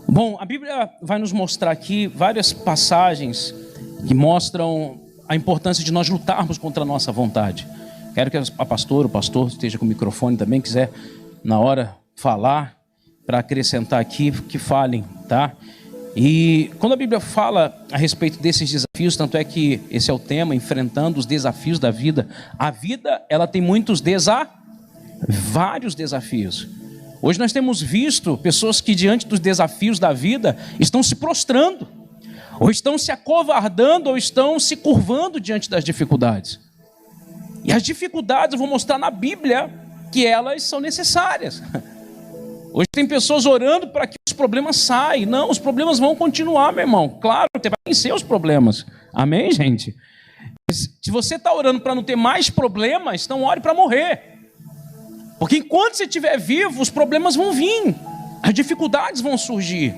Bom, a Bíblia vai nos mostrar aqui várias passagens que mostram a importância de nós lutarmos contra a nossa vontade. Quero que a pastora, o pastor esteja com o microfone também, quiser na hora falar, para acrescentar aqui, que falem, tá? E quando a Bíblia fala a respeito desses desafios, tanto é que esse é o tema, enfrentando os desafios da vida. A vida, ela tem vários desafios. Hoje nós temos visto pessoas que diante dos desafios da vida estão se prostrando, ou estão se acovardando, ou estão se curvando diante das dificuldades. E as dificuldades eu vou mostrar na Bíblia que elas são necessárias. Hoje tem pessoas orando para que os problemas saiam. Não, os problemas vão continuar, meu irmão. Claro, você vai vencer os problemas. Amém, gente? Se você está orando para não ter mais problemas, então ore para morrer. Porque enquanto você estiver vivo, os problemas vão vir. As dificuldades vão surgir.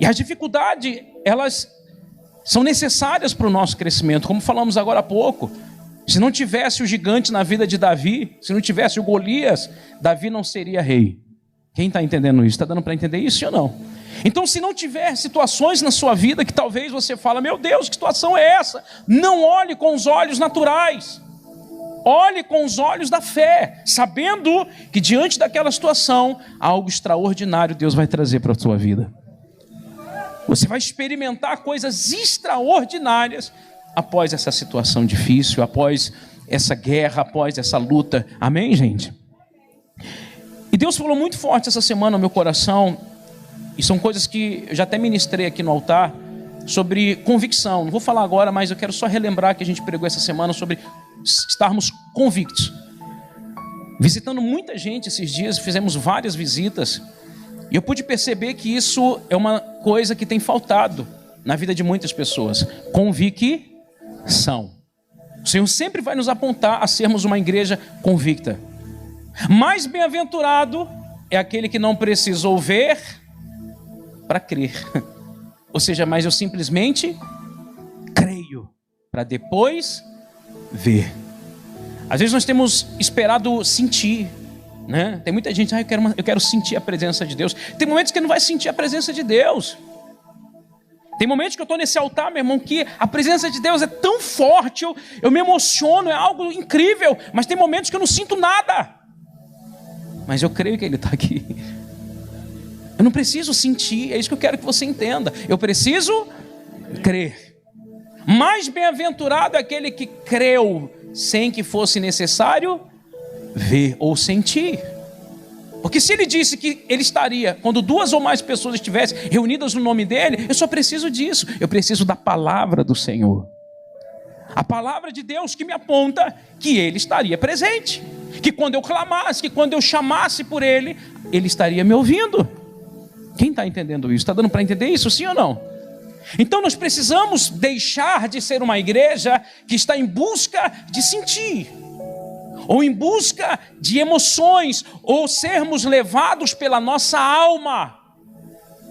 E as dificuldades, elas são necessárias para o nosso crescimento. Como falamos agora há pouco. Se não tivesse o gigante na vida de Davi, se não tivesse o Golias, Davi não seria rei. Quem está entendendo isso? Está dando para entender isso ou não? Então, se não tiver situações na sua vida que talvez você fala, meu Deus, que situação é essa? Não olhe com os olhos naturais. Olhe com os olhos da fé, sabendo que diante daquela situação, algo extraordinário Deus vai trazer para a sua vida. Você vai experimentar coisas extraordinárias após essa situação difícil, após essa guerra, após essa luta. Amém, gente? E Deus falou muito forte essa semana no meu coração, e são coisas que eu já até ministrei aqui no altar, sobre convicção. Não vou falar agora, mas eu quero só relembrar que a gente pregou essa semana sobre estarmos convictos. Visitando muita gente esses dias, fizemos várias visitas, e eu pude perceber que isso é uma coisa que tem faltado na vida de muitas pessoas. Convicção. O Senhor sempre vai nos apontar a sermos uma igreja convicta. Mais bem-aventurado é aquele que não precisou ver para crer. Ou seja, mas eu simplesmente creio para depois ver. Às vezes nós temos esperado sentir, né? Tem muita gente, eu quero sentir a presença de Deus. Tem momentos que não vai sentir a presença de Deus. Tem momentos que eu estou nesse altar, meu irmão, que a presença de Deus é tão forte, eu me emociono, é algo incrível, mas tem momentos que eu não sinto nada. Mas eu creio que Ele está aqui. Eu não preciso sentir, é isso que eu quero que você entenda. Eu preciso crer. Mais bem-aventurado é aquele que creu sem que fosse necessário ver ou sentir. Porque se Ele disse que Ele estaria quando 2 ou mais pessoas estivessem reunidas no nome dEle, eu só preciso disso. Eu preciso da palavra do Senhor. A palavra de Deus que me aponta que Ele estaria presente. Que quando eu clamasse, que quando eu chamasse por Ele, Ele estaria me ouvindo. Quem está entendendo isso? Está dando para entender isso, sim ou não? Então nós precisamos deixar de ser uma igreja que está em busca de sentir, ou em busca de emoções, ou sermos levados pela nossa alma.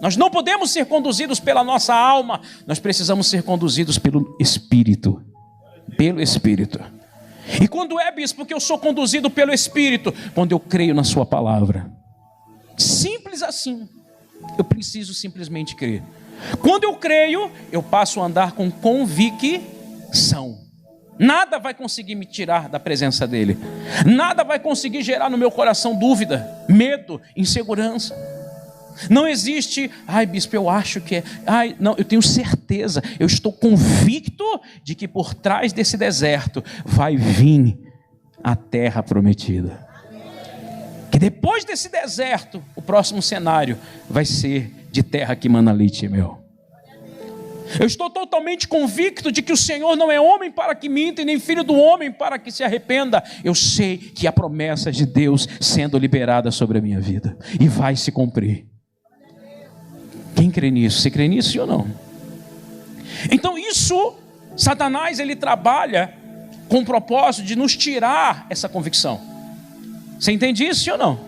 Nós não podemos ser conduzidos pela nossa alma, nós precisamos ser conduzidos pelo Espírito. Pelo Espírito. E quando é, bispo, que eu sou conduzido pelo Espírito? Quando eu creio na sua palavra. Simples assim. Eu preciso simplesmente crer. Quando eu creio, eu passo a andar com convicção. Nada vai conseguir me tirar da presença dEle. Nada vai conseguir gerar no meu coração dúvida, medo, insegurança. Não existe, bispo, eu acho que é. Não, eu tenho certeza, eu estou convicto de que por trás desse deserto vai vir a terra prometida. Que depois desse deserto, o próximo cenário vai ser de terra que mana leite e mel. Eu estou totalmente convicto de que o Senhor não é homem para que minta e nem filho do homem para que se arrependa. Eu sei que há promessas de Deus sendo liberadas sobre a minha vida e vai se cumprir. Quem crê nisso? Você crê nisso ou não? Então isso, Satanás, ele trabalha com o propósito de nos tirar essa convicção. Você entende isso ou não?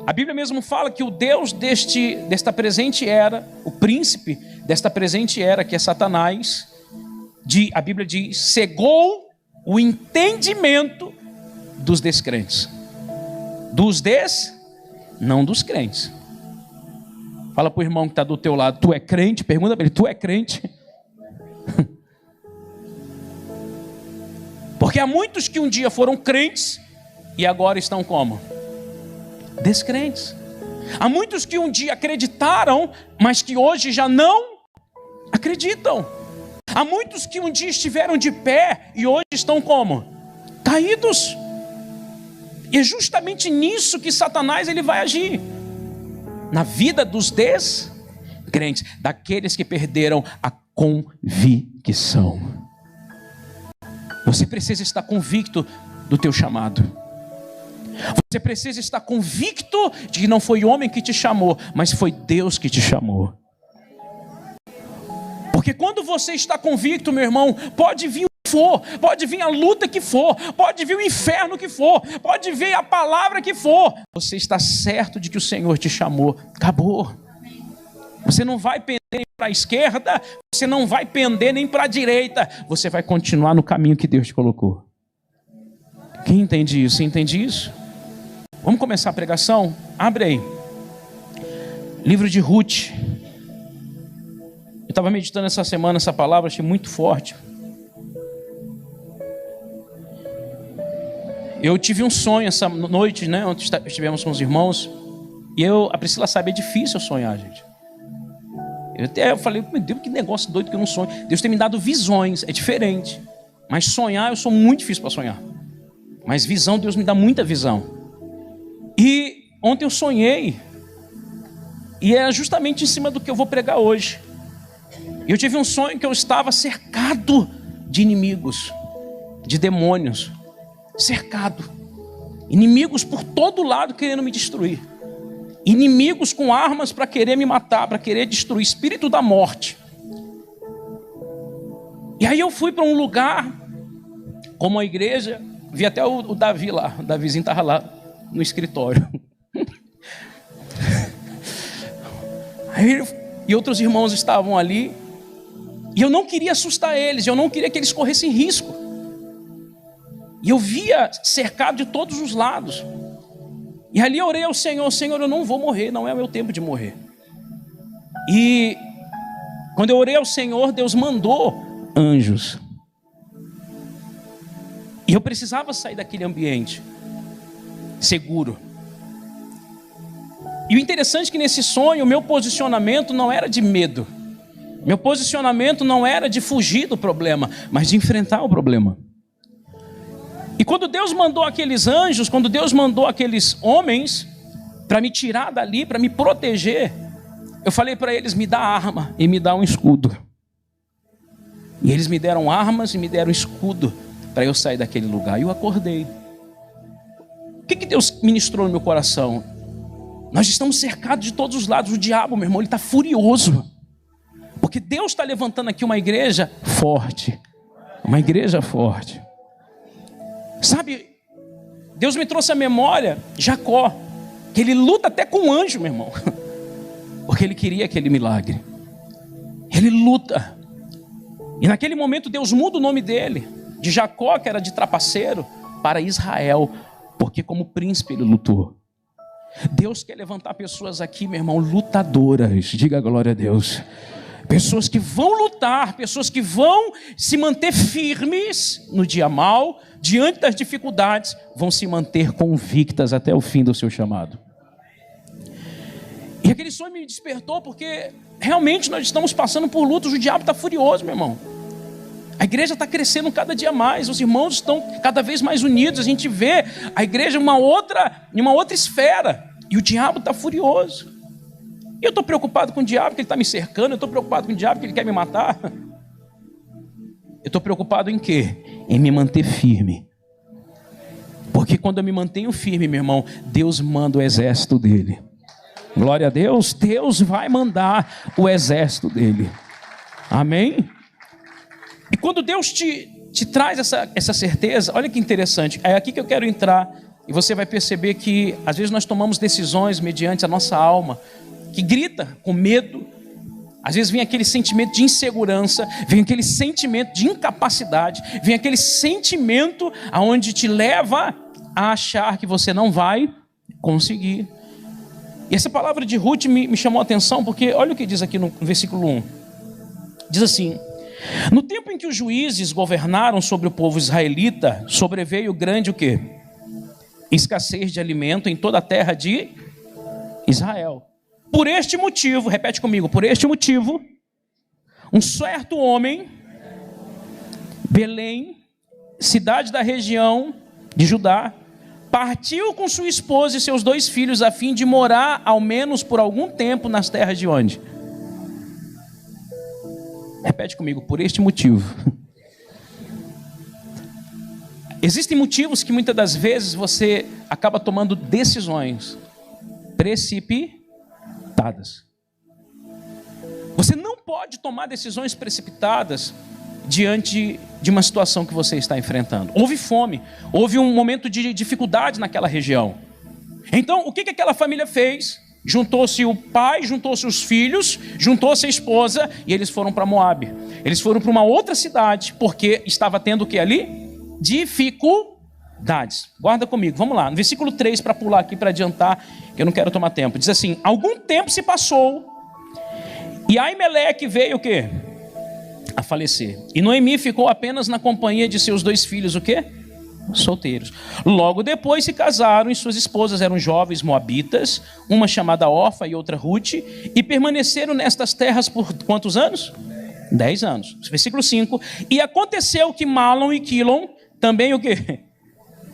A Bíblia mesmo fala que o Deus desta presente era, o príncipe desta presente era, que é Satanás, a Bíblia diz, cegou o entendimento dos descrentes. Não dos crentes. Fala para o irmão que está do teu lado, tu é crente? Pergunta para ele, tu é crente? Porque há muitos que um dia foram crentes e agora estão como? Descrentes. Há muitos que um dia acreditaram, mas que hoje já não acreditam. Há muitos que um dia estiveram de pé e hoje estão como? Caídos. E é justamente nisso que Satanás ele vai agir. Na vida dos descrentes, daqueles que perderam a convicção. Você precisa estar convicto do teu chamado. Você precisa estar convicto de que não foi homem que te chamou, mas foi Deus que te chamou. Porque quando você está convicto, meu irmão, pode vir o que for, pode vir a luta que for, pode vir o inferno que for, pode vir a palavra que for. Você está certo de que o Senhor te chamou. Acabou. Você não vai pender nem para a esquerda, você não vai pender nem para a direita. Você vai continuar no caminho que Deus te colocou. Quem entende isso? Você entende isso? Vamos começar a pregação? Abre aí. Livro de Ruth. Eu estava meditando essa semana essa palavra, achei muito forte. Eu tive um sonho essa noite, né? Ontem estivemos com os irmãos. E a Priscila sabe, é difícil sonhar, gente. Eu falei, meu Deus, que negócio doido que eu não sonho. Deus tem me dado visões, é diferente. Mas sonhar, eu sou muito difícil para sonhar. Mas visão, Deus me dá muita visão. E ontem eu sonhei. E é justamente em cima do que eu vou pregar hoje. Eu tive um sonho que eu estava cercado de inimigos, de demônios. Cercado. Inimigos por todo lado querendo me destruir. Inimigos com armas para querer me matar, para querer destruir, espírito da morte. E aí eu fui para um lugar, como a igreja, vi até o Davi lá, o Davizinho estava lá no escritório. E outros irmãos estavam ali, e eu não queria assustar eles, eu não queria que eles corressem risco. E eu via cercado de todos os lados. E ali eu orei ao Senhor, Senhor, eu não vou morrer, não é o meu tempo de morrer. E quando eu orei ao Senhor, Deus mandou anjos. E eu precisava sair daquele ambiente seguro. E o interessante é que nesse sonho, o meu posicionamento não era de medo. Meu posicionamento não era de fugir do problema, mas de enfrentar o problema. E quando Deus mandou aqueles anjos, quando Deus mandou aqueles homens para me tirar dali, para me proteger, eu falei para eles, me dá arma e me dá um escudo. E eles me deram armas e me deram escudo para eu sair daquele lugar. E eu acordei. O que Deus ministrou no meu coração? Nós estamos cercados de todos os lados. O diabo, meu irmão, ele está furioso. Porque Deus está levantando aqui uma igreja forte. Uma igreja forte. Sabe, Deus me trouxe à memória Jacó, que ele luta até com um anjo, meu irmão, porque ele queria aquele milagre. Ele luta. E naquele momento Deus muda o nome dele, de Jacó, que era de trapaceiro, para Israel, porque como príncipe ele lutou. Deus quer levantar pessoas aqui, meu irmão, lutadoras, diga glória a Deus. Pessoas que vão lutar, pessoas que vão se manter firmes no dia mau, diante das dificuldades, vão se manter convictas até o fim do seu chamado. E aquele sonho me despertou porque realmente nós estamos passando por lutas, o diabo está furioso, meu irmão. A igreja está crescendo cada dia mais, os irmãos estão cada vez mais unidos, a gente vê a igreja em uma outra esfera, e o diabo está furioso. E eu estou preocupado com o diabo que ele está me cercando, eu estou preocupado com o diabo que ele quer me matar. Eu estou preocupado em quê? Em me manter firme. Porque quando eu me mantenho firme, meu irmão, Deus manda o exército dele. Glória a Deus, Deus vai mandar o exército dele. Amém? E quando Deus te traz essa certeza, olha que interessante, é aqui que eu quero entrar, e você vai perceber que às vezes nós tomamos decisões mediante a nossa alma, que grita com medo. Às vezes vem aquele sentimento de insegurança, vem aquele sentimento de incapacidade, vem aquele sentimento aonde te leva a achar que você não vai conseguir. E essa palavra de Ruth me chamou a atenção, porque olha o que diz aqui no versículo 1. Diz assim: no tempo em que os juízes governaram sobre o povo israelita, sobreveio grande o quê? Escassez de alimento em toda a terra de Israel. Por este motivo, repete comigo, por este motivo, um certo homem, Belém, cidade da região de Judá, partiu com sua esposa e seus 2 filhos a fim de morar ao menos por algum tempo nas terras de onde? Repete comigo, por este motivo. Existem motivos que muitas das vezes você acaba tomando decisões precipitadas. Você não pode tomar decisões precipitadas diante de uma situação que você está enfrentando. Houve fome, houve um momento de dificuldade naquela região. Então, o que aquela família fez? Juntou-se o pai, juntou-se os filhos, juntou-se a esposa e eles foram para Moabe. Eles foram para uma outra cidade porque estava tendo o que ali? Dificuldades. Guarda comigo, vamos lá. No versículo 3, para pular aqui, para adiantar, que eu não quero tomar tempo. Diz assim: algum tempo se passou e Aimeleque veio o quê? A falecer. E Noemi ficou apenas na companhia de seus 2 filhos, o quê? Solteiros. Logo depois se casaram e suas esposas eram jovens moabitas, uma chamada Orfa e outra Ruth, e permaneceram nestas terras por quantos anos? 10 anos. Versículo 5. E aconteceu que Malom e Quilom também o quê?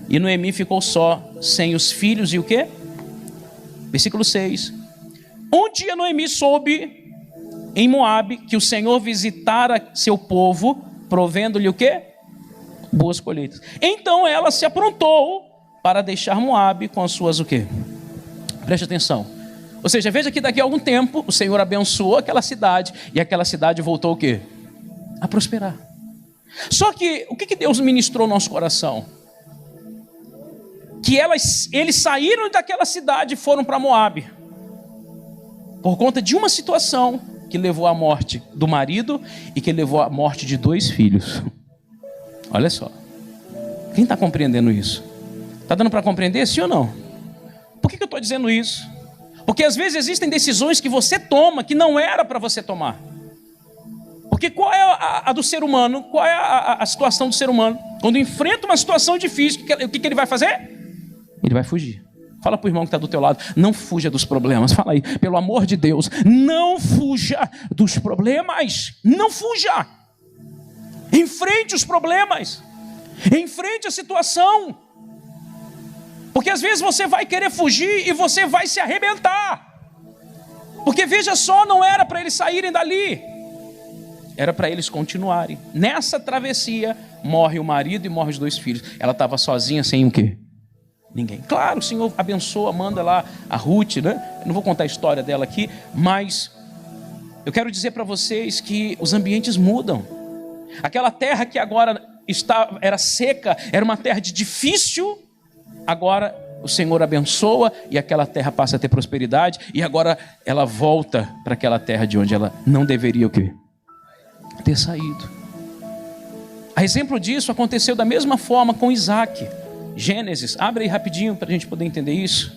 E Noemi ficou só, sem os filhos e o quê? Versículo 6. Um dia Noemi soube em Moabe que o Senhor visitara seu povo, provendo-lhe o quê? Boas colheitas. Então ela se aprontou para deixar Moabe com as suas o quê? Preste atenção. Ou seja, veja que daqui a algum tempo o Senhor abençoou aquela cidade e aquela cidade voltou o quê? A prosperar. Só que o que Deus ministrou no nosso coração? Que eles saíram daquela cidade e foram para Moabe por conta de uma situação que levou à morte do marido e que levou à morte de 2 filhos. Olha só. Quem está compreendendo isso? Está dando para compreender, sim ou não? Por que eu estou dizendo isso? Porque às vezes existem decisões que você toma que não era para você tomar. Porque qual é a do ser humano? Qual é a situação do ser humano? Quando enfrenta uma situação difícil, o que ele vai fazer? Ele vai fugir. Fala para o irmão que está do teu lado, não fuja dos problemas. Fala aí, pelo amor de Deus, não fuja dos problemas. Não fuja. Enfrente os problemas. Enfrente a situação. Porque às vezes você vai querer fugir e você vai se arrebentar. Porque veja só, não era para eles saírem dali. Era para eles continuarem. Nessa travessia, morre o marido e morre os 2 filhos. Ela estava sozinha sem o quê? Ninguém. Claro, o Senhor abençoa, manda lá a Ruth, né? Eu não vou contar a história dela aqui, mas eu quero dizer para vocês que os ambientes mudam. Aquela terra que agora era seca, era uma terra de difícil, agora o Senhor abençoa e aquela terra passa a ter prosperidade e agora ela volta para aquela terra de onde ela não deveria o quê? Ter saído. A exemplo disso aconteceu da mesma forma com Isaac. Gênesis, abre aí rapidinho para a gente poder entender isso.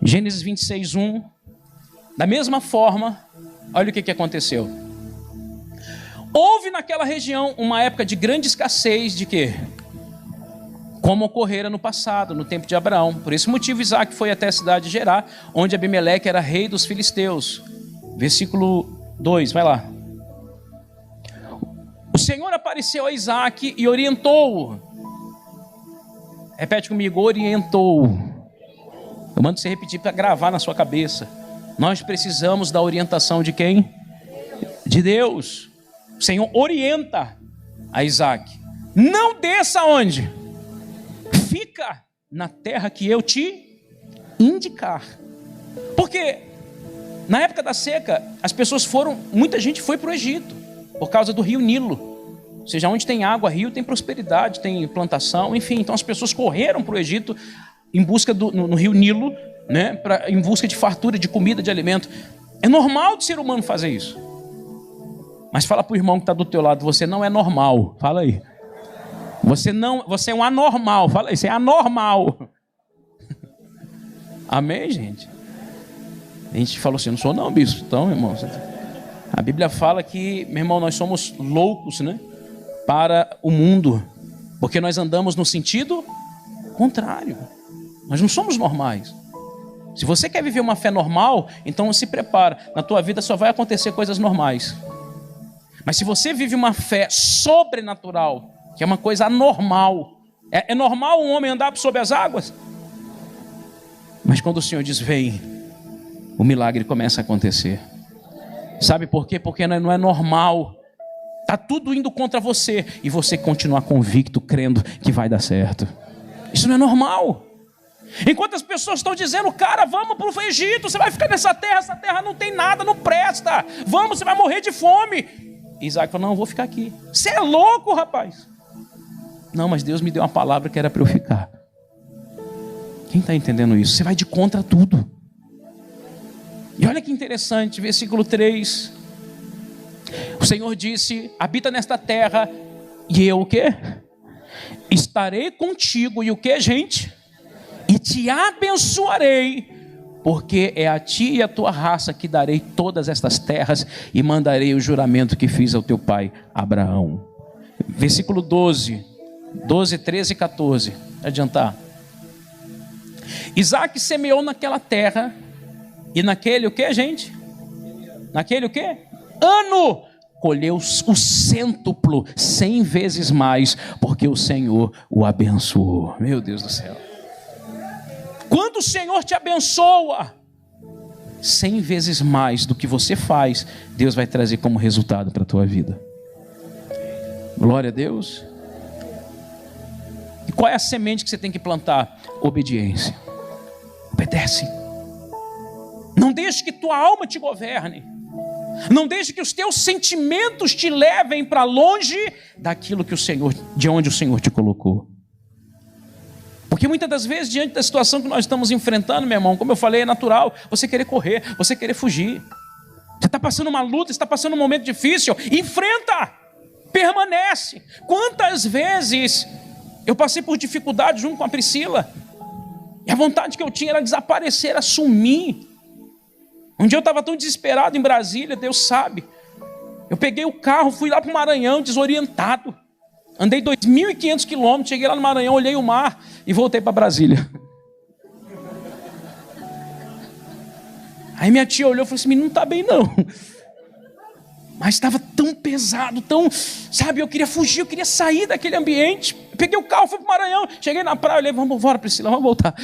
Gênesis 26, 1. Da mesma forma, olha o que aconteceu. Houve naquela região uma época de grande escassez de quê? Como ocorrera no passado, no tempo de Abraão. Por esse motivo, Isaac foi até a cidade de Gerar, onde Abimeleque era rei dos filisteus. Versículo 2, vai lá. O Senhor apareceu a Isaac e orientou-o. Repete comigo, orientou-o. Eu mando você repetir para gravar na sua cabeça. Nós precisamos da orientação de quem? De Deus. O Senhor orienta a Isaac. Não desça onde? Fica na terra que eu te indicar. Porque na época da seca, as pessoas muita gente foi para o Egito. Por causa do rio Nilo. Ou seja, onde tem água, rio, tem prosperidade, tem plantação, enfim. Então as pessoas correram para o Egito em busca no rio Nilo, né, em busca de fartura, de comida, de alimento. É normal do ser humano fazer isso. Mas fala para o irmão que está do teu lado, você não é normal. Fala aí. Você é um anormal. Fala isso, é anormal. Amém, gente? A gente falou assim, não sou não, bispo. Então, irmão, a Bíblia fala que, meu irmão, nós somos loucos, né? Para o mundo. Porque nós andamos no sentido contrário. Nós não somos normais. Se você quer viver uma fé normal, então se prepara. Na tua vida só vai acontecer coisas normais. Mas se você vive uma fé sobrenatural, que é uma coisa anormal, é normal um homem andar sobre as águas? Mas quando o Senhor diz, vem, o milagre começa a acontecer. Sabe por quê? Porque não é normal. Está tudo indo contra você e você continuar convicto, crendo que vai dar certo. Isso não é normal. Enquanto as pessoas estão dizendo, cara, vamos para o Egito, você vai ficar nessa terra, essa terra não tem nada, não presta. Vamos, você vai morrer de fome. Isaac falou, não, eu vou ficar aqui. Você é louco, rapaz. Não, mas Deus me deu uma palavra que era para eu ficar. Quem está entendendo isso? Você vai de contra tudo. E olha que interessante, versículo 3. O Senhor disse, habita nesta terra, e eu o quê? Estarei contigo, e o quê, gente? E te abençoarei, porque é a ti e a tua raça que darei todas estas terras, e mandarei o juramento que fiz ao teu pai Abraão. Versículo 12, 13 e 14, adiantar. Isaac semeou naquela terra, e naquele o que, gente? Naquele o que? Ano, colheu o cêntuplo, 100 vezes mais, porque o Senhor o abençoou. Meu Deus do céu. Quando o Senhor te abençoa, 100 vezes mais do que você faz, Deus vai trazer como resultado para a tua vida. Glória a Deus. E qual é a semente que você tem que plantar? Obediência. Obedece. Não deixe que tua alma te governe. Não deixe que os teus sentimentos te levem para longe daquilo que o Senhor, de onde o Senhor te colocou. Porque muitas das vezes, diante da situação que nós estamos enfrentando, meu irmão, como eu falei, é natural você querer correr, você querer fugir. Você está passando uma luta, está passando um momento difícil, enfrenta, permanece. Quantas vezes eu passei por dificuldade junto com a Priscila, e a vontade que eu tinha era desaparecer, era sumir. Um dia eu estava tão desesperado em Brasília, Deus sabe. Eu peguei o carro, fui lá para o Maranhão, desorientado. Andei 2.500 quilômetros, cheguei lá no Maranhão, olhei o mar e voltei para Brasília. Aí minha tia olhou e falou assim, menino, não está bem não. Mas estava tão pesado, tão, sabe, eu queria fugir, eu queria sair daquele ambiente. Peguei o carro, fui para o Maranhão, cheguei na praia, olhei, vamos embora, Priscila, vamos voltar.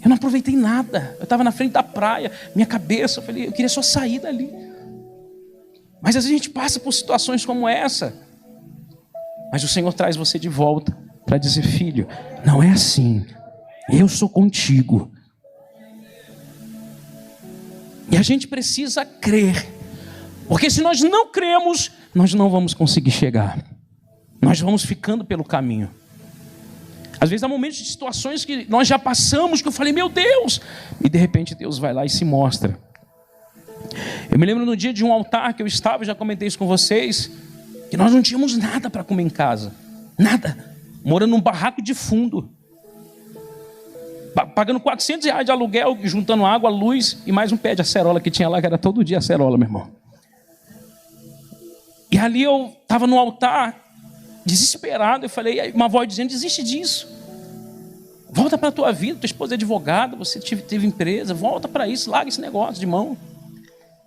Eu não aproveitei nada, eu estava na frente da praia, minha cabeça, eu queria só sair dali. Mas às vezes a gente passa por situações como essa, mas o Senhor traz você de volta para dizer, filho, não é assim, eu sou contigo. E a gente precisa crer, porque se nós não cremos, nós não vamos conseguir chegar, nós vamos ficando pelo caminho. Às vezes há momentos de situações que nós já passamos, que eu falei, meu Deus, e de repente Deus vai lá e se mostra. Eu me lembro no dia de um altar que eu estava, já comentei isso com vocês, que nós não tínhamos nada para comer em casa, nada, morando num barraco de fundo, pagando R$400 de aluguel, juntando água, luz e mais um pé de acerola que tinha lá, que era todo dia acerola, meu irmão. E ali eu estava no altar, desesperado, eu falei, uma voz dizendo, desiste disso, volta para a tua vida, tua esposa é advogada, você teve empresa, volta para isso, larga esse negócio de mão.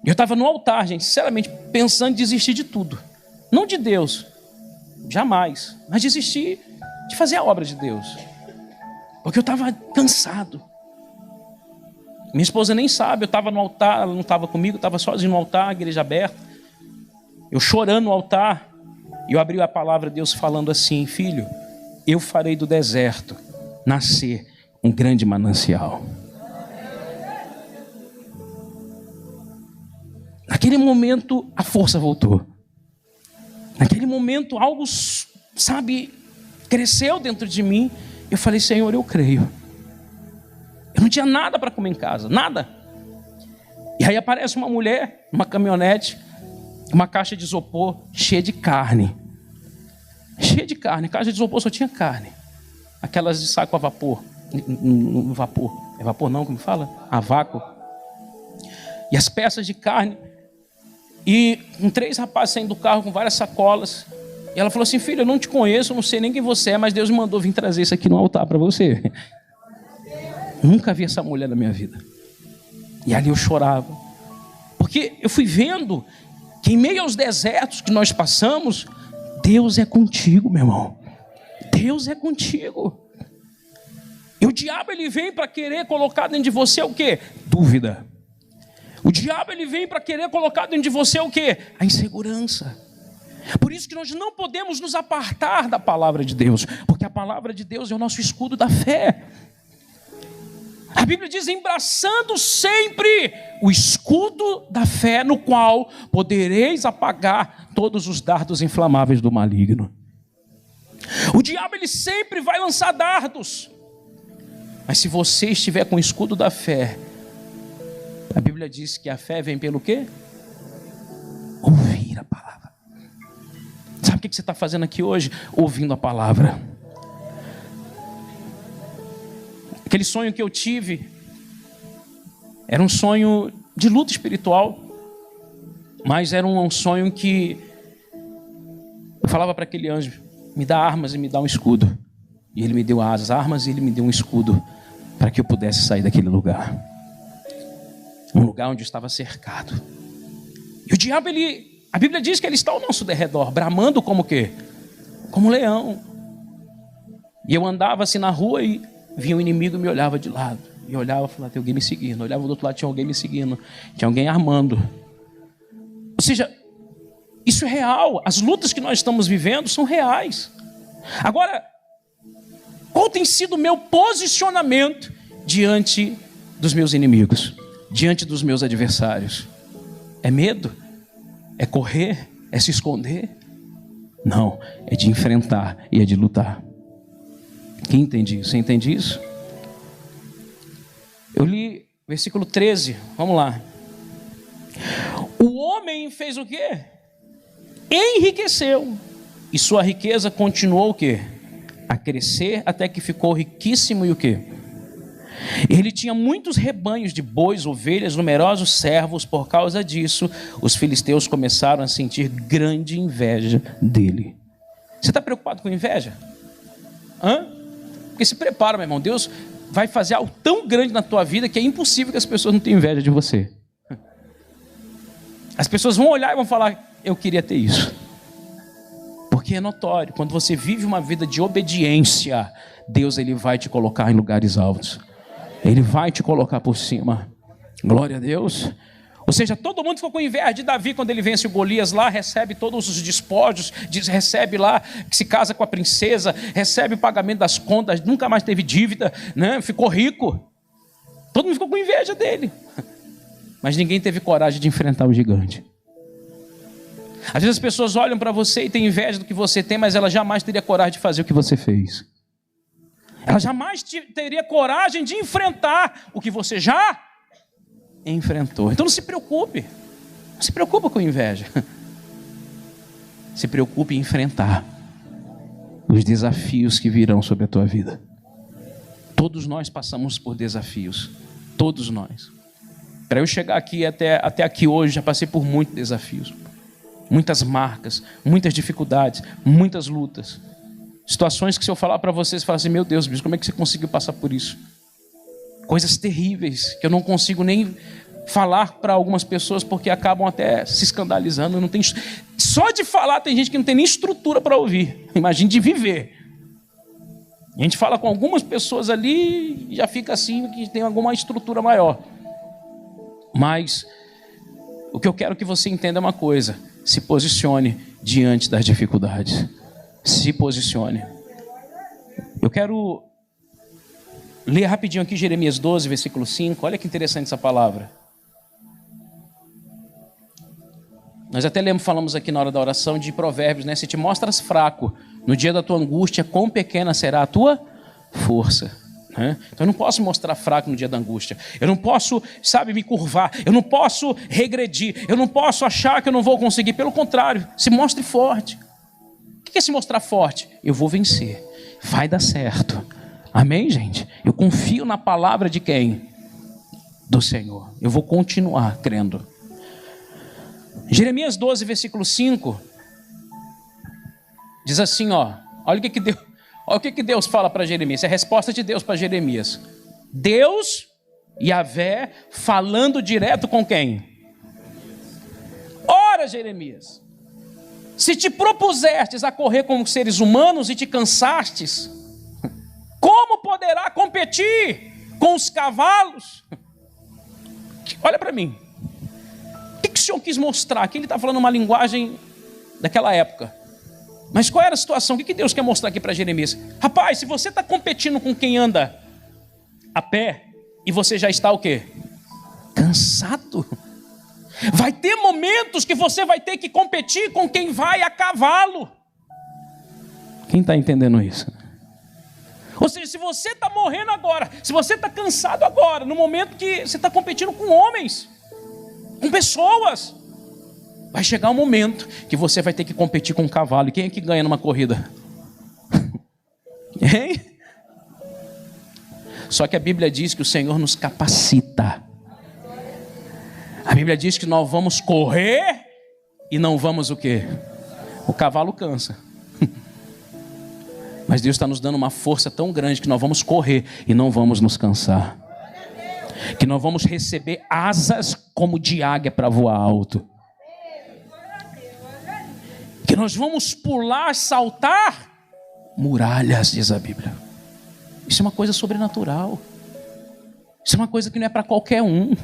E eu estava no altar, gente, sinceramente, pensando em desistir de tudo, não de Deus, jamais, mas desistir de fazer a obra de Deus, porque eu estava cansado. Minha esposa nem sabe, eu estava no altar, ela não estava comigo, eu estava sozinho no altar, a igreja aberta, eu chorando no altar. E eu abri a palavra de Deus falando assim, filho, eu farei do deserto nascer um grande manancial. Naquele momento a força voltou. Naquele momento algo, sabe, cresceu dentro de mim. Eu falei, Senhor, eu creio. Eu não tinha nada para comer em casa, nada. E aí aparece uma mulher, uma caminhonete, uma caixa de isopor cheia de carne. cheia de carne. Caixa de isopor só tinha carne. Aquelas de saco a vapor. No vapor. É vapor não, como fala? A vácuo. E as peças de carne. E com 3 rapazes saindo do carro com várias sacolas. E ela falou assim: filho, eu não te conheço, eu não sei nem quem você é, mas Deus me mandou vir trazer isso aqui no altar para você. Nunca vi essa mulher na minha vida. E ali eu chorava. Porque eu fui vendo que em meio aos desertos que nós passamos, Deus é contigo, meu irmão. Deus é contigo. E o diabo, ele vem para querer colocar dentro de você o quê? Dúvida. O diabo, ele vem para querer colocar dentro de você o quê? A insegurança. Por isso que nós não podemos nos apartar da palavra de Deus, porque a palavra de Deus é o nosso escudo da fé. A Bíblia diz: embraçando sempre o escudo da fé, no qual podereis apagar todos os dardos inflamáveis do maligno. O diabo, ele sempre vai lançar dardos, mas se você estiver com o escudo da fé, a Bíblia diz que a fé vem pelo quê? Ouvir a palavra. Sabe o que você está fazendo aqui hoje? Ouvindo a palavra. Aquele sonho que eu tive era um sonho de luta espiritual, mas era um sonho que eu falava para aquele anjo: me dá armas e me dá um escudo. E ele me deu as armas e ele me deu um escudo para que eu pudesse sair daquele lugar. Um lugar onde eu estava cercado. E o diabo, a Bíblia diz que ele está ao nosso derredor, bramando como o quê? Como um leão. E eu andava assim na rua e vinha um inimigo e me olhava de lado. E eu olhava e falava: tem alguém me seguindo. Eu olhava do outro lado, tinha alguém me seguindo. Tinha alguém armando. Ou seja, isso é real. As lutas que nós estamos vivendo são reais. Agora, qual tem sido o meu posicionamento diante dos meus inimigos? Diante dos meus adversários? É medo? É correr? É se esconder? Não, é de enfrentar e é de lutar. Quem entende isso? Você entende isso? Eu li versículo 13, vamos lá. O homem fez o quê? Enriqueceu. E sua riqueza continuou o quê? A crescer até que ficou riquíssimo e o quê? Ele tinha muitos rebanhos de bois, ovelhas, numerosos servos. Por causa disso, os filisteus começaram a sentir grande inveja dele. Você está preocupado com inveja? Porque se prepara, meu irmão. Deus vai fazer algo tão grande na tua vida que é impossível que as pessoas não tenham inveja de você. As pessoas vão olhar e vão falar: eu queria ter isso. Porque é notório, quando você vive uma vida de obediência, Deus, ele vai te colocar em lugares altos. Ele vai te colocar por cima. Glória a Deus. Ou seja, todo mundo ficou com inveja de Davi quando ele vence o Golias lá, recebe todos os despojos, recebe lá que se casa com a princesa, recebe o pagamento das contas, nunca mais teve dívida, né? Ficou rico. Todo mundo ficou com inveja dele. Mas ninguém teve coragem de enfrentar o gigante. Às vezes as pessoas olham para você e têm inveja do que você tem, mas ela jamais teria coragem de fazer o que você fez. Ela jamais teria coragem de enfrentar o que você já enfrentou. Então não se preocupe. Não se preocupe com inveja. Se preocupe em enfrentar os desafios que virão sobre a tua vida. Todos nós passamos por desafios. Todos nós. Para eu chegar aqui até aqui hoje, já passei por muitos desafios. Muitas marcas, muitas dificuldades, muitas lutas. Situações que se eu falar para vocês, falar assim: meu Deus, bicho, como é que você conseguiu passar por isso? Coisas terríveis que eu não consigo nem falar para algumas pessoas porque acabam até se escandalizando. Não tem, só de falar tem gente que não tem nem estrutura para ouvir. Imagine de viver. A gente fala com algumas pessoas ali e já fica assim, que tem alguma estrutura maior. Mas o que eu quero que você entenda é uma coisa: se posicione diante das dificuldades. Se posicione. Eu quero ler rapidinho aqui Jeremias 12, versículo 5. Olha que interessante essa palavra. Nós até falamos aqui na hora da oração de Provérbios, né? Se te mostras fraco no dia da tua angústia, quão pequena será a tua força. Então eu não posso mostrar fraco no dia da angústia. Eu não posso, me curvar. Eu não posso regredir. Eu não posso achar que eu não vou conseguir. Pelo contrário, se mostre forte. O que é se mostrar forte? Eu vou vencer, vai dar certo. Amém, gente? Eu confio na palavra de quem? Do Senhor. Eu vou continuar crendo. Jeremias 12, versículo 5, diz assim, olha o que Deus fala para Jeremias. É a resposta de Deus para Jeremias. Deus, Yahvé, falando direto com quem? Ora, Jeremias, se te propusestes a correr como seres humanos e te cansastes, como poderá competir com os cavalos? Olha para mim. O que o Senhor quis mostrar? Aqui ele está falando uma linguagem daquela época. Mas qual era a situação? O que Deus quer mostrar aqui para Jeremias? Rapaz, se você está competindo com quem anda a pé, e você já está o quê? Cansado. Vai ter momentos que você vai ter que competir com quem vai a cavalo. Quem está entendendo isso? Ou seja, se você está morrendo agora, se você está cansado agora, no momento que você está competindo com homens, com pessoas, vai chegar um momento que você vai ter que competir com um cavalo. E quem é que ganha numa corrida? Hein? Só que a Bíblia diz que o Senhor nos capacita. A Bíblia diz que nós vamos correr e não vamos o quê? O cavalo cansa. Mas Deus está nos dando uma força tão grande que nós vamos correr e não vamos nos cansar. Que nós vamos receber asas como de águia para voar alto. Que nós vamos pular, saltar muralhas, diz a Bíblia. Isso é uma coisa sobrenatural. Isso é uma coisa que não é para qualquer um.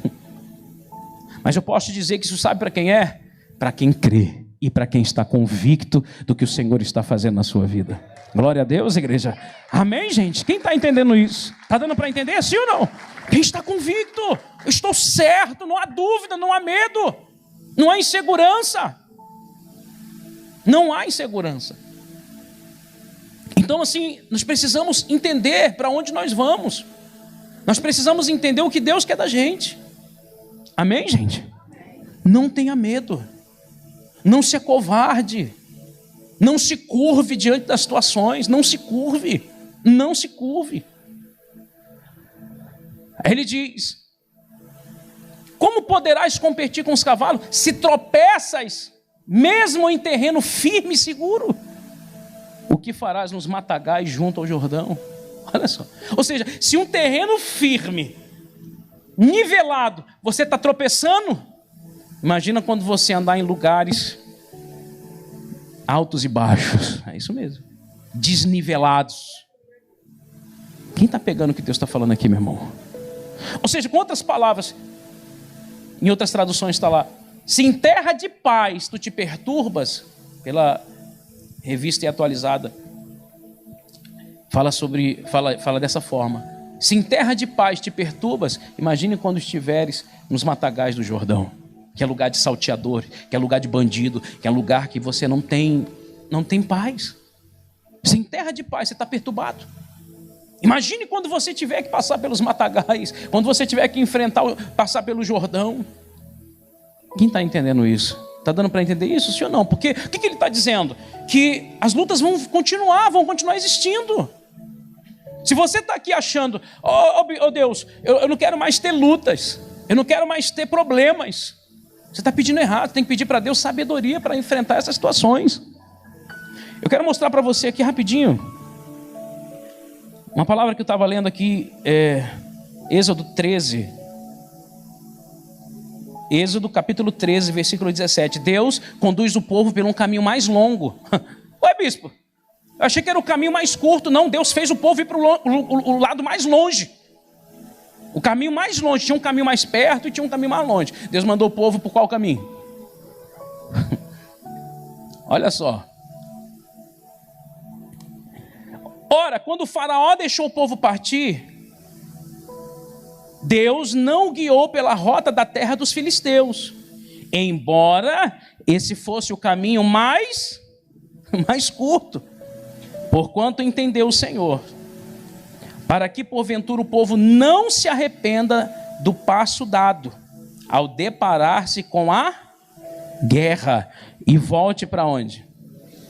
Mas eu posso te dizer que isso sabe para quem é? Para quem crê e para quem está convicto do que o Senhor está fazendo na sua vida. Glória a Deus, igreja. Amém, gente? Quem está entendendo isso? Está dando para entender, sim ou não? Quem está convicto? Eu estou certo, não há dúvida, não há medo, não há insegurança. Não há insegurança. Então, assim, nós precisamos entender para onde nós vamos. Nós precisamos entender o que Deus quer da gente. Amém, gente? Não tenha medo. Não se acovarde. Não se curve diante das situações. Não se curve. Não se curve. Aí ele diz: como poderás competir com os cavalos se tropeças, mesmo em terreno firme e seguro? O que farás nos matagais junto ao Jordão? Olha só. Ou seja, se um terreno firme, nivelado, você está tropeçando, imagina quando você andar em lugares altos e baixos. É isso mesmo. Desnivelados. Quem está pegando o que Deus está falando aqui, meu irmão? Ou seja, com outras palavras, em outras traduções está lá: se em terra de paz tu te perturbas, pela Revista e Atualizada, fala dessa forma. Se em terra de paz te perturbas, imagine quando estiveres nos matagais do Jordão, que é lugar de salteador, que é lugar de bandido, que é lugar que você não tem paz. Se em terra de paz você está perturbado, imagine quando você tiver que passar pelos matagais, quando você tiver que passar pelo Jordão. Quem está entendendo isso? Está dando para entender isso, sim ou não? Porque o que ele está dizendo? Que as lutas vão continuar existindo. Se você está aqui achando: oh Deus, eu não quero mais ter lutas, eu não quero mais ter problemas, você está pedindo errado. Tem que pedir para Deus sabedoria para enfrentar essas situações. Eu quero mostrar para você aqui rapidinho uma palavra que eu estava lendo aqui, Êxodo 13. Êxodo capítulo 13, versículo 17. Deus conduz o povo por um caminho mais longo. Ué, bispo, eu achei que era o caminho mais curto. Não, Deus fez o povo ir para o lado mais longe. O caminho mais longe. Tinha um caminho mais perto e tinha um caminho mais longe. Deus mandou o povo por qual caminho? Olha só. Ora, quando o faraó deixou o povo partir, Deus não o guiou pela rota da terra dos filisteus, embora esse fosse o caminho mais curto, porquanto entendeu o Senhor, para que porventura o povo não se arrependa do passo dado, ao deparar-se com a guerra, e volte para onde?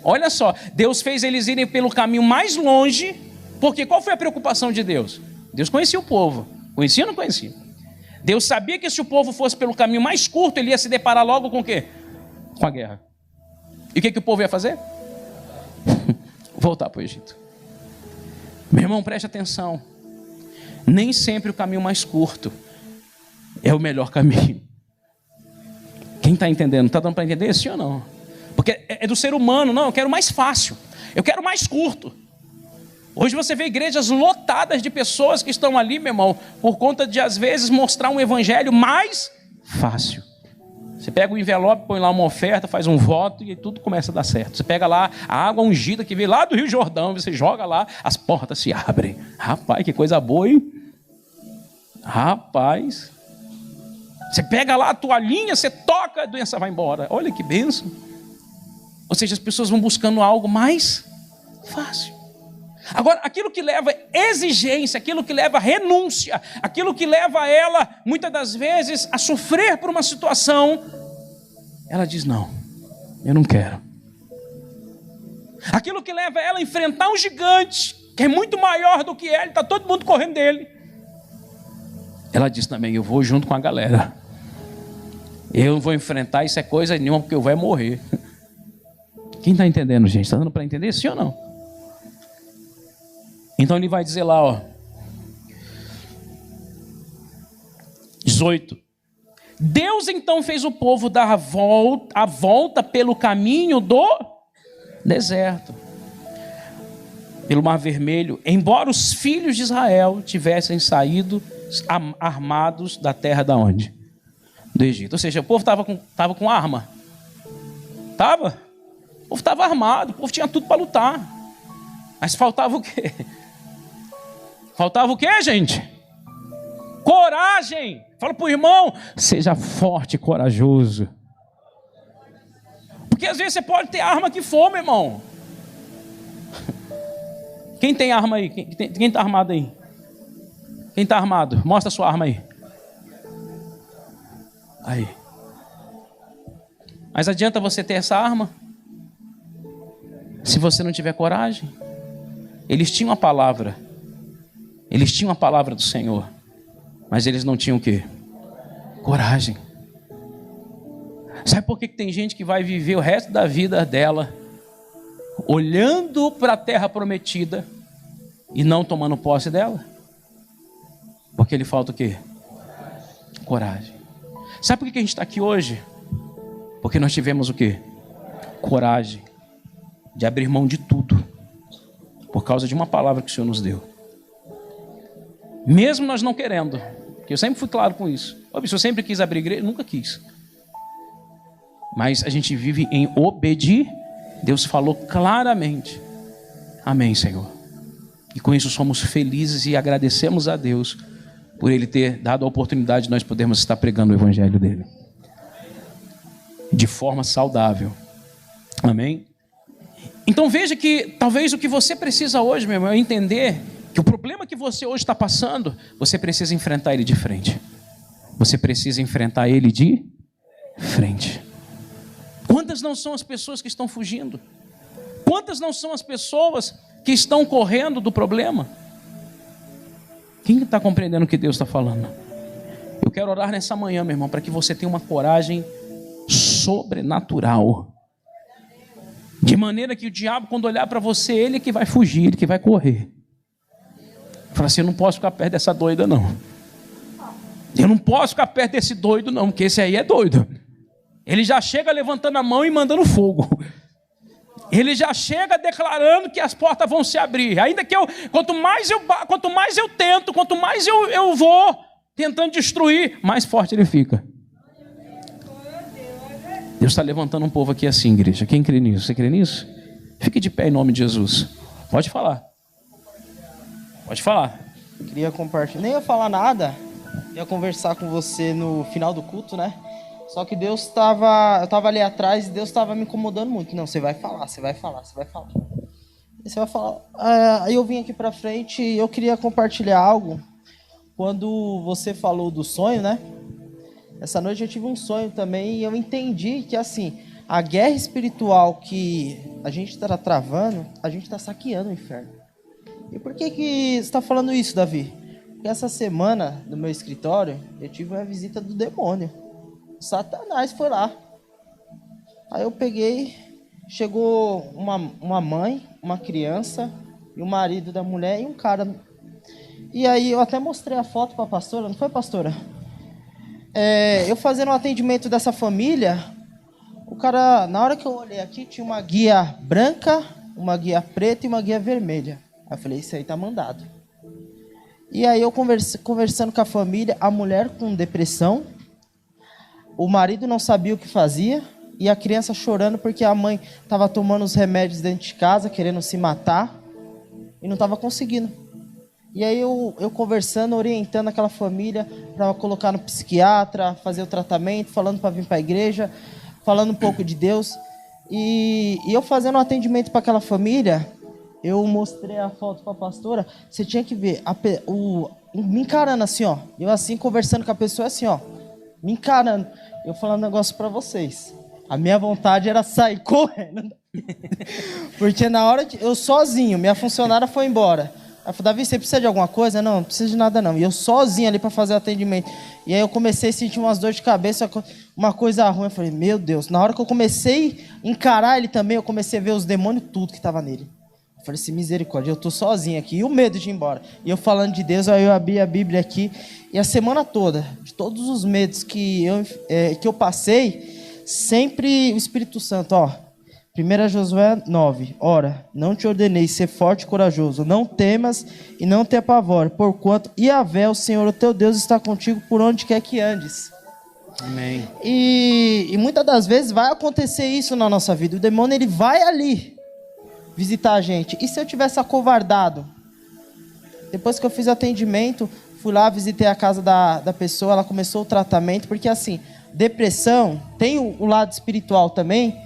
Olha só, Deus fez eles irem pelo caminho mais longe, porque qual foi a preocupação de Deus? Deus conhecia o povo. Conhecia ou não conhecia? Deus sabia que se o povo fosse pelo caminho mais curto, ele ia se deparar logo com o quê? Com a guerra. E o que o povo ia fazer? Voltar para o Egito. Meu irmão, preste atenção. Nem sempre o caminho mais curto é o melhor caminho. Quem está entendendo? Está dando para entender sim ou não? Porque é do ser humano. Não, eu quero mais fácil. Eu quero mais curto. Hoje você vê igrejas lotadas de pessoas que estão ali, meu irmão, por conta de, às vezes, mostrar um evangelho mais fácil. Você pega o envelope, põe lá uma oferta, faz um voto e tudo começa a dar certo. Você pega lá a água ungida que veio lá do Rio Jordão, você joga lá, as portas se abrem. Rapaz, que coisa boa, hein? Rapaz. Você pega lá a toalhinha, você toca, a doença vai embora. Olha que bênção. Ou seja, as pessoas vão buscando algo mais fácil. Agora, aquilo que leva exigência, aquilo que leva renúncia, aquilo que leva ela, muitas das vezes, a sofrer por uma situação, ela diz, não, eu não quero. Aquilo que leva ela a enfrentar um gigante, que é muito maior do que ela, está todo mundo correndo dele. Ela diz também, eu vou junto com a galera. Eu não vou enfrentar, isso é coisa nenhuma, porque eu vou morrer. Quem está entendendo, gente? Está dando para entender, sim ou não? Então ele vai dizer lá, ó, 18. Deus então fez o povo dar a volta pelo caminho do deserto, pelo Mar Vermelho, embora os filhos de Israel tivessem saído armados da terra da onde? Do Egito. Ou seja, o povo estava com arma. Estava? O povo estava armado, o povo tinha tudo para lutar. Mas faltava o quê? Faltava o quê, gente? Coragem. Fala para o irmão, seja forte e corajoso. Porque às vezes você pode ter a arma que for, meu irmão. Quem tem arma aí? Quem está armado aí? Quem está armado? Mostra a sua arma aí. Aí. Mas adianta você ter essa arma? Se você não tiver coragem? Eles tinham a palavra. Eles tinham a palavra do Senhor. Mas eles não tinham o quê? Coragem. Sabe por que tem gente que vai viver o resto da vida dela olhando para a terra prometida e não tomando posse dela? Porque lhe falta o quê? Coragem. Sabe por que a gente está aqui hoje? Porque nós tivemos o quê? Coragem de abrir mão de tudo por causa de uma palavra que o Senhor nos deu. Mesmo nós não querendo, porque eu sempre fui claro com isso. Se eu sempre quis abrir igreja, nunca quis. Mas a gente vive em obediência. Deus falou claramente. Amém, Senhor. E com isso somos felizes e agradecemos a Deus por Ele ter dado a oportunidade de nós podermos estar pregando o Evangelho dEle. De forma saudável. Amém? Então veja que talvez o que você precisa hoje, meu irmão, é entender que o problema que você hoje está passando, você precisa enfrentar ele de frente. Você precisa enfrentar ele de frente. Quantas não são as pessoas que estão fugindo? Quantas não são as pessoas que estão correndo do problema? Quem está compreendendo o que Deus está falando? Eu quero orar nessa manhã, meu irmão, para que você tenha uma coragem sobrenatural. De maneira que o diabo, quando olhar para você, ele é que vai fugir, ele que vai correr. Fala assim, eu não posso ficar perto dessa doida não. Eu não posso ficar perto desse doido não, porque esse aí é doido. Ele já chega levantando a mão e mandando fogo. Ele já chega declarando que as portas vão se abrir. Ainda que quanto mais eu tento, quanto mais eu vou tentando destruir, mais forte ele fica. Deus está levantando um povo aqui assim, igreja. Quem crê nisso? Você crê nisso? Fique de pé em nome de Jesus. Pode falar. Pode falar. Eu queria compartilhar. Nem ia falar nada. Ia conversar com você no final do culto, né? Só que Deus estava... Eu estava ali atrás e Deus estava me incomodando muito. Não, você vai falar, você vai falar, você vai falar. E você vai falar. Aí eu vim aqui pra frente e eu queria compartilhar algo. Quando você falou do sonho, né? Essa noite eu tive um sonho também e eu entendi que, assim, A guerra espiritual que a gente está travando, a gente está saqueando o inferno. E por que você está falando isso, Davi? Porque essa semana, no meu escritório, eu tive uma visita do demônio. Satanás foi lá. Aí eu peguei, chegou uma mãe, uma criança, e o marido da mulher e um cara. E aí eu até mostrei a foto para a pastora, não foi, pastora? Eu fazendo um atendimento dessa família, o cara, na hora que eu olhei aqui, tinha uma guia branca, uma guia preta e uma guia vermelha. Aí eu falei, isso aí tá mandado. E aí eu conversando com a família, a mulher com depressão, o marido não sabia o que fazia, e a criança chorando porque a mãe estava tomando os remédios dentro de casa, querendo se matar, e não estava conseguindo. E aí eu conversando, orientando aquela família para colocar no psiquiatra, fazer o tratamento, falando para vir para a igreja, falando um pouco de Deus. E eu fazendo um atendimento para aquela família, eu mostrei a foto para a pastora, você tinha que ver, me encarando assim, ó. Eu assim, conversando com a pessoa assim, ó, me encarando. Eu falando um negócio para vocês. A minha vontade era sair correndo. Porque na hora eu sozinho, minha funcionária foi embora. Ela falou, Davi, você precisa de alguma coisa? Não precisa de nada não. E eu sozinho ali para fazer o atendimento. E aí eu comecei a sentir umas dores de cabeça, uma coisa ruim. Eu falei, meu Deus. Na hora que eu comecei a encarar ele também, eu comecei a ver os demônios, tudo que estava nele. Eu falei assim, misericórdia, eu tô sozinho aqui. E o medo de ir embora. E eu falando de Deus, aí eu abri a Bíblia aqui. E a semana toda, de todos os medos que eu passei, sempre o Espírito Santo, ó. 1 Josué 9. Ora, não te ordenei ser forte e corajoso, não temas e não te apavore, porquanto Yahvé, o Senhor, o teu Deus, está contigo por onde quer que andes. Amém. E muitas das vezes vai acontecer isso na nossa vida. O demônio, ele vai ali visitar a gente. E se eu tivesse acovardado? Depois que eu fiz o atendimento, fui lá, visitei a casa da pessoa, ela começou o tratamento, porque assim, depressão, tem o lado espiritual também,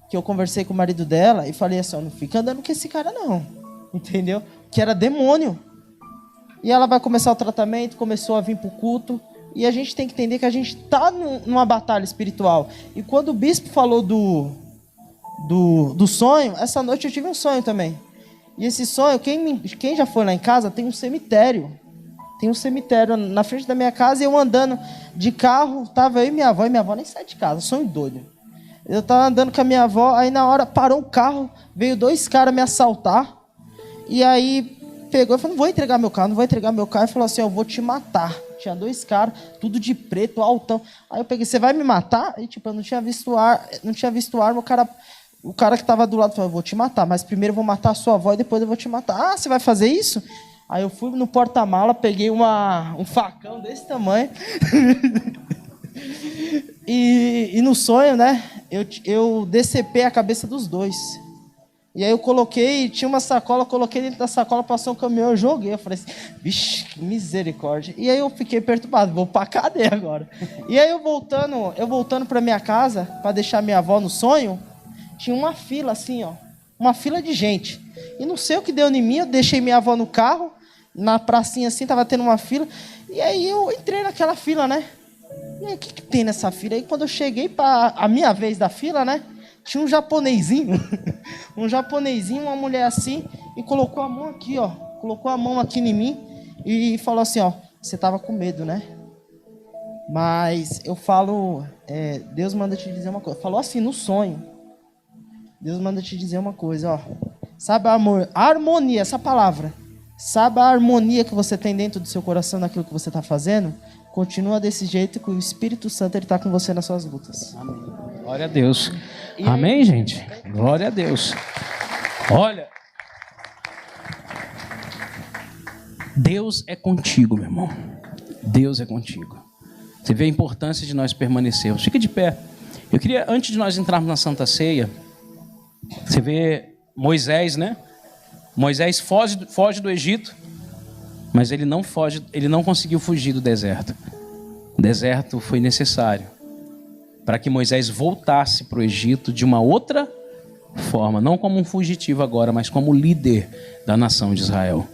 que eu conversei com o marido dela e falei assim, não fica andando com esse cara não, entendeu? Que era demônio. E ela vai começar o tratamento, começou a vir para o culto, e a gente tem que entender que a gente está numa batalha espiritual. E quando o bispo falou do sonho, essa noite eu tive um sonho também. E esse sonho, quem já foi lá em casa, tem um cemitério. Tem um cemitério na frente da minha casa, e eu andando de carro, tava eu e minha avó nem sai de casa, sonho doido. Eu tava andando com a minha avó, aí na hora parou o carro, veio 2 caras me assaltar, e aí pegou e falou, não vou entregar meu carro, e falou assim, eu vou te matar. Tinha 2 caras, tudo de preto, altão. Aí eu peguei, você vai me matar? E tipo, eu não tinha visto arma, o cara que tava do lado falou, eu vou te matar, mas primeiro eu vou matar a sua avó e depois eu vou te matar. Ah, você vai fazer isso? Aí eu fui no porta-mala, peguei um facão desse tamanho. E no sonho, né, eu decepei a cabeça dos 2. E aí eu coloquei, tinha uma sacola, coloquei dentro da sacola, passou um caminhão, eu joguei. Eu falei assim, vixe, que misericórdia. E aí eu fiquei perturbado, vou pra cadeia agora. E aí eu voltando pra minha casa, pra deixar minha avó no sonho, tinha uma fila assim, ó, uma fila de gente. E não sei o que deu em mim, eu deixei minha avó no carro, na pracinha assim, tava tendo uma fila. E aí eu entrei naquela fila, né? E aí, o que tem nessa fila? Aí quando eu cheguei para a minha vez da fila, né? Tinha um japonesinho, uma mulher assim, e colocou a mão aqui, ó. Colocou a mão aqui em mim e falou assim, ó, você tava com medo, né? Mas eu falo, Deus manda te dizer uma coisa. Falou assim, no sonho. Deus manda te dizer uma coisa, ó. Sabe a harmonia, essa palavra. Sabe a harmonia que você tem dentro do seu coração naquilo que você está fazendo? Continua desse jeito que o Espírito Santo está com você nas suas lutas. Amém. Glória a Deus. Amém, gente? Glória a Deus. Olha, Deus é contigo, meu irmão. Deus é contigo. Você vê a importância de nós permanecermos. Fica de pé. Eu queria, antes de nós entrarmos na Santa Ceia, você vê Moisés, né? Moisés foge do Egito, mas ele não conseguiu fugir do deserto. O deserto foi necessário para que Moisés voltasse para o Egito de uma outra forma, não como um fugitivo agora, mas como líder da nação de Israel.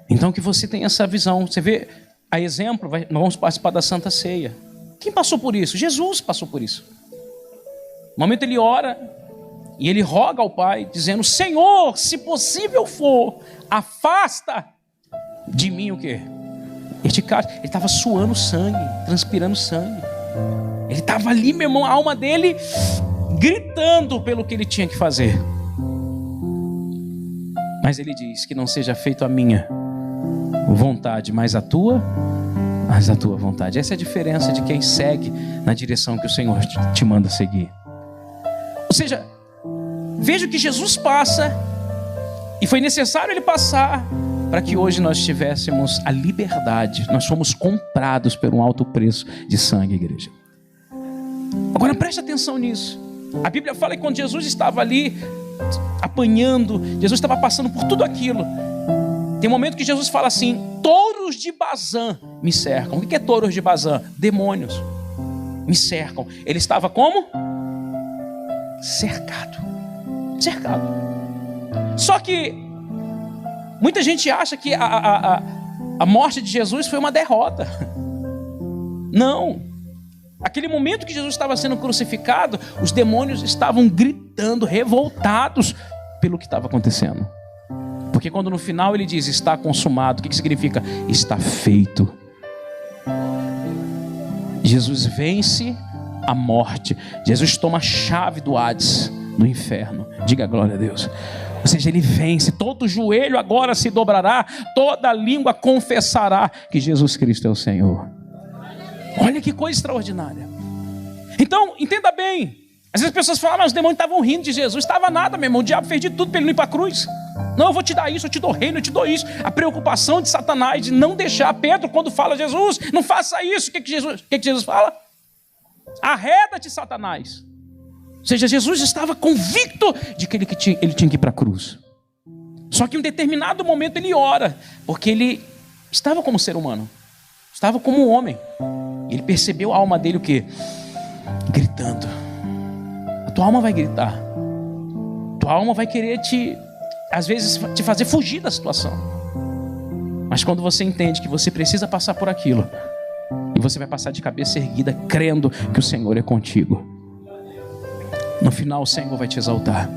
Então que você tenha essa visão. Você vê, a exemplo, nós vamos participar da Santa Ceia. Quem passou por isso? Jesus passou por isso. No momento ele ora e ele roga ao Pai, dizendo: Senhor, se possível for, afasta de mim o quê? Este cara, ele estava suando sangue, transpirando sangue. Ele estava ali, meu irmão, a alma dele gritando pelo que ele tinha que fazer. Mas ele diz: que não seja feito a minha vontade, mas a tua vontade. Essa é a diferença de quem segue na direção que o Senhor te manda seguir. Ou seja, veja o que Jesus passa, e foi necessário ele passar para que hoje nós tivéssemos a liberdade. Nós fomos comprados por um alto preço de sangue, igreja. Agora preste atenção nisso. A Bíblia fala que quando Jesus estava ali apanhando, Jesus estava passando por tudo aquilo. Tem um momento que Jesus fala assim: touros de Bazã me cercam. O que é touros de Bazã? Demônios me cercam. Ele estava como? Cercado. Só que muita gente acha que a morte de Jesus foi uma derrota. Não. Aquele momento que Jesus estava sendo crucificado, os demônios estavam gritando, revoltados pelo que estava acontecendo. Porque quando no final ele diz: está consumado, o que significa? Está feito. Jesus vence a morte. Jesus toma a chave do Hades, do inferno. Diga glória a Deus. Ou seja, ele vence. Todo joelho agora se dobrará, toda língua confessará que Jesus Cristo é o Senhor. Olha que coisa extraordinária. Então, entenda bem. Às vezes as pessoas falam: mas os demônios estavam rindo de Jesus. Estava nada, meu irmão. O diabo fez de tudo para ele não ir para a cruz. Não, eu vou te dar isso, eu te dou reino, eu te dou isso. A preocupação de Satanás de não deixar Pedro, quando fala: Jesus, não faça isso. O que Jesus fala? Arreda-te, Satanás. Ou seja, Jesus estava convicto de que ele tinha que ir para a cruz. Só que em um determinado momento ele ora, porque ele estava como ser humano, estava como um homem. Ele percebeu a alma dele o quê? Gritando. A tua alma vai gritar. Tua alma vai querer às vezes te fazer fugir da situação. Mas quando você entende que você precisa passar por aquilo, e você vai passar de cabeça erguida, crendo que o Senhor é contigo, no final o Senhor vai te exaltar.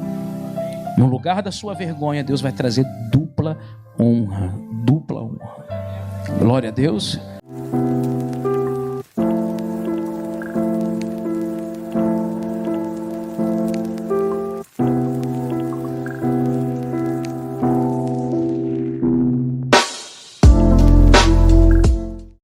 No lugar da sua vergonha, Deus vai trazer dupla honra. Glória a Deus.